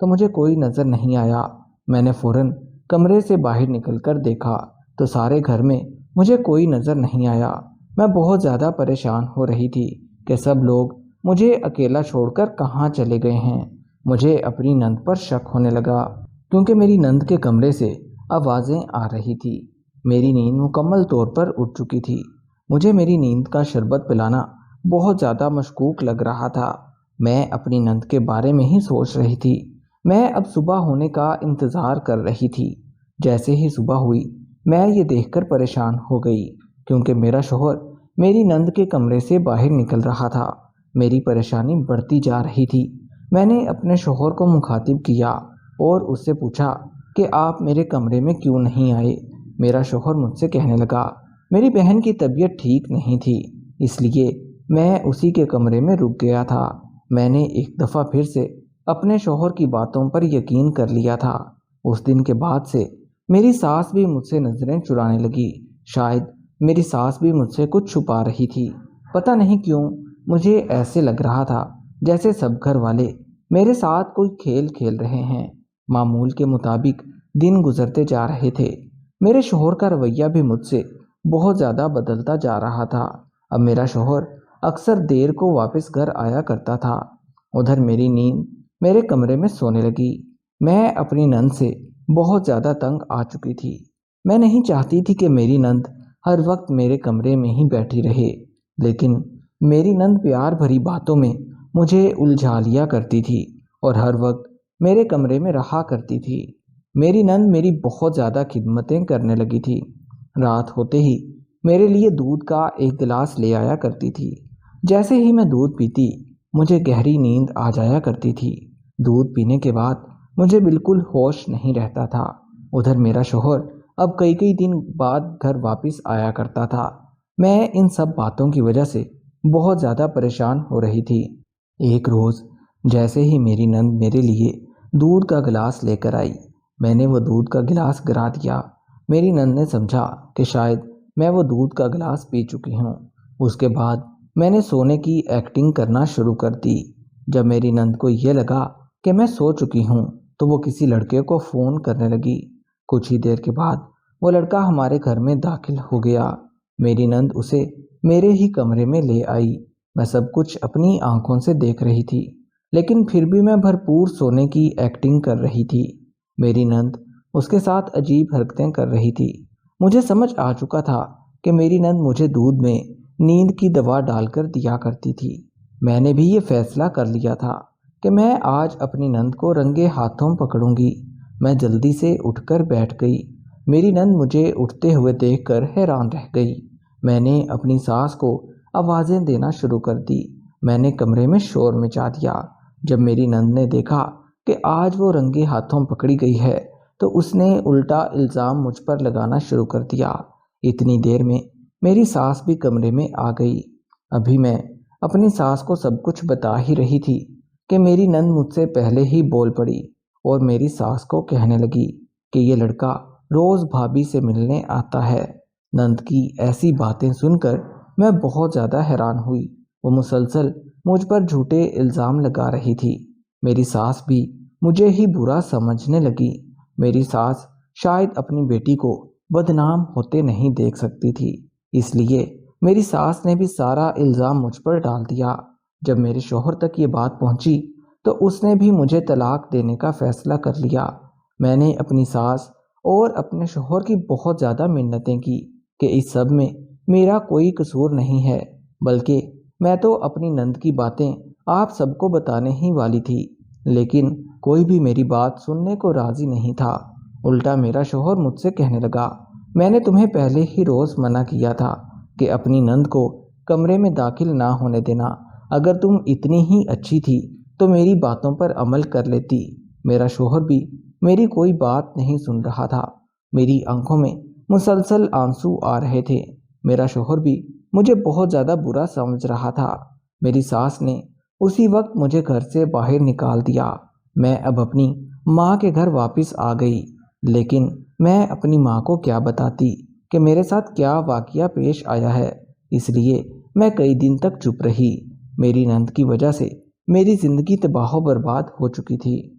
تو مجھے کوئی نظر نہیں آیا۔ میں نے فوراً کمرے سے باہر نکل کر دیکھا تو سارے گھر میں مجھے کوئی نظر نہیں آیا۔ میں بہت زیادہ پریشان ہو رہی تھی کہ سب لوگ مجھے اکیلا چھوڑ کر کہاں چلے گئے ہیں۔ مجھے اپنی نند پر شک ہونے لگا کیونکہ میری نند کے کمرے سے آوازیں آ رہی تھی۔ میری نیند مکمل طور پر اٹھ چکی تھی۔ مجھے میری نیند کا شربت پلانا بہت زیادہ مشکوک لگ رہا تھا۔ میں اپنی نند کے بارے میں ہی سوچ رہی تھی۔ میں اب صبح ہونے کا انتظار کر رہی تھی۔ جیسے ہی صبح ہوئی میں یہ دیکھ کر پریشان ہو گئی کیونکہ میرا شوہر میری نند کے کمرے سے باہر نکل رہا تھا۔ میری پریشانی بڑھتی جا رہی تھی۔ میں نے اپنے شوہر کو مخاطب کیا اور اس سے پوچھا کہ آپ میرے کمرے میں کیوں نہیں آئے؟ میرا شوہر مجھ سے کہنے لگا میری بہن کی طبیعت ٹھیک نہیں تھی، اس لیے میں اسی کے کمرے میں رک گیا تھا۔ میں نے ایک دفعہ پھر سے اپنے شوہر کی باتوں پر یقین کر لیا تھا۔ اس دن کے بعد سے میری ساس بھی مجھ سے نظریں چرانے لگی۔ شاید میری ساس بھی مجھ سے کچھ چھپا رہی تھی۔ پتہ نہیں کیوں مجھے ایسے لگ رہا تھا جیسے سب گھر والے میرے ساتھ کوئی کھیل کھیل رہے ہیں۔ معمول کے مطابق دن گزرتے جا رہے تھے۔ میرے شوہر کا رویہ بھی مجھ سے بہت زیادہ بدلتا جا رہا تھا۔ اب میرا شوہر اکثر دیر کو واپس گھر آیا کرتا تھا۔ ادھر میری نیند میرے کمرے میں سونے لگی۔ میں اپنی نند سے بہت زیادہ تنگ آ چکی تھی۔ میں نہیں چاہتی تھی کہ میری نند ہر وقت میرے کمرے میں ہی بیٹھی رہے، لیکن میری نند پیار بھری باتوں میں مجھے الجھا لیا کرتی تھی اور ہر وقت میرے کمرے میں رہا کرتی تھی۔ میری نند میری بہت زیادہ خدمتیں کرنے لگی تھی۔ رات ہوتے ہی میرے لیے دودھ کا ایک گلاس لے آیا کرتی تھی۔ جیسے ہی میں دودھ پیتی مجھے گہری نیند آ جایا کرتی تھی۔ دودھ پینے کے بعد مجھے بالکل ہوش نہیں رہتا تھا۔ ادھر میرا شوہر اب کئی دن بعد گھر واپس آیا کرتا تھا۔ میں ان سب باتوں کی وجہ سے بہت زیادہ پریشان ہو رہی تھی۔ ایک روز جیسے ہی میری نند میرے لیے دودھ کا گلاس لے کر آئی، میں نے وہ دودھ کا گلاس گرا دیا۔ میری نند نے سمجھا کہ شاید میں وہ دودھ کا گلاس پی چکی ہوں۔ اس کے بعد میں نے سونے کی ایکٹنگ کرنا شروع کر دی۔ جب میری نند کو یہ لگا کہ میں سو چکی ہوں تو وہ کسی لڑکے کو فون کرنے لگی۔ کچھ ہی دیر کے بعد وہ لڑکا ہمارے گھر میں داخل ہو گیا۔ میری نند اسے میرے ہی کمرے میں لے آئی۔ میں سب کچھ اپنی آنکھوں سے دیکھ رہی تھی، لیکن پھر بھی میں بھرپور سونے کی ایکٹنگ کر رہی تھی۔ میری نند اس کے ساتھ عجیب حرکتیں کر رہی تھی۔ مجھے سمجھ آ چکا تھا کہ میری نند مجھے دودھ میں نیند کی دوا ڈال کر دیا کرتی تھی۔ میں نے بھی یہ فیصلہ کر لیا تھا کہ میں آج اپنی نند کو رنگے ہاتھوں پکڑوں گی۔ میں جلدی سے اٹھ کر بیٹھ گئی۔ میری نند مجھے اٹھتے ہوئے دیکھ کر حیران رہ گئی۔ میں نے اپنی ساس کو آوازیں دینا شروع کر دی۔ میں نے کمرے میں شور مچا دیا۔ جب میری نند نے دیکھا کہ آج وہ رنگے ہاتھوں پکڑی گئی ہے تو اس نے الٹا الزام مجھ پر لگانا شروع کر دیا۔ اتنی دیر میں میری ساس بھی کمرے میں آ گئی۔ ابھی میں اپنی ساس کو سب کچھ بتا ہی رہی تھی کہ میری نند مجھ سے پہلے ہی بول پڑی اور میری ساس کو کہنے لگی کہ یہ لڑکا روز بھابھی سے ملنے آتا ہے۔ نند کی ایسی باتیں سن کر میں بہت زیادہ حیران ہوئی۔ وہ مسلسل مجھ پر جھوٹے الزام لگا رہی تھی۔ میری ساس بھی مجھے ہی برا سمجھنے لگی۔ میری ساس شاید اپنی بیٹی کو بدنام ہوتے نہیں دیکھ سکتی تھی، اس لیے میری ساس نے بھی سارا الزام مجھ پر ڈال دیا۔ جب میرے شوہر تک یہ بات پہنچی تو اس نے بھی مجھے طلاق دینے کا فیصلہ کر لیا۔ میں نے اپنی ساس اور اپنے شوہر کی بہت زیادہ منتیں کی کہ اس سب میں میرا کوئی قصور نہیں ہے، بلکہ میں تو اپنی نند کی باتیں آپ سب کو بتانے ہی والی تھی، لیکن کوئی بھی میری بات سننے کو راضی نہیں تھا۔ الٹا میرا شوہر مجھ سے کہنے لگا میں نے تمہیں پہلے ہی روز منع کیا تھا کہ اپنی نند کو کمرے میں داخل نہ ہونے دینا۔ اگر تم اتنی ہی اچھی تھی تو میری باتوں پر عمل کر لیتی۔ میرا شوہر بھی میری کوئی بات نہیں سن رہا تھا۔ میری آنکھوں میں مسلسل آنسو آ رہے تھے۔ میرا شوہر بھی مجھے بہت زیادہ برا سمجھ رہا تھا۔ میری ساس نے اسی وقت مجھے گھر سے باہر نکال دیا۔ میں اب اپنی ماں کے گھر واپس آ گئی، لیکن میں اپنی ماں کو کیا بتاتی کہ میرے ساتھ کیا واقعہ پیش آیا ہے، اس لیے میں کئی دن تک چپ رہی۔ میری نند کی وجہ سے میری زندگی تباہ و برباد ہو چکی تھی۔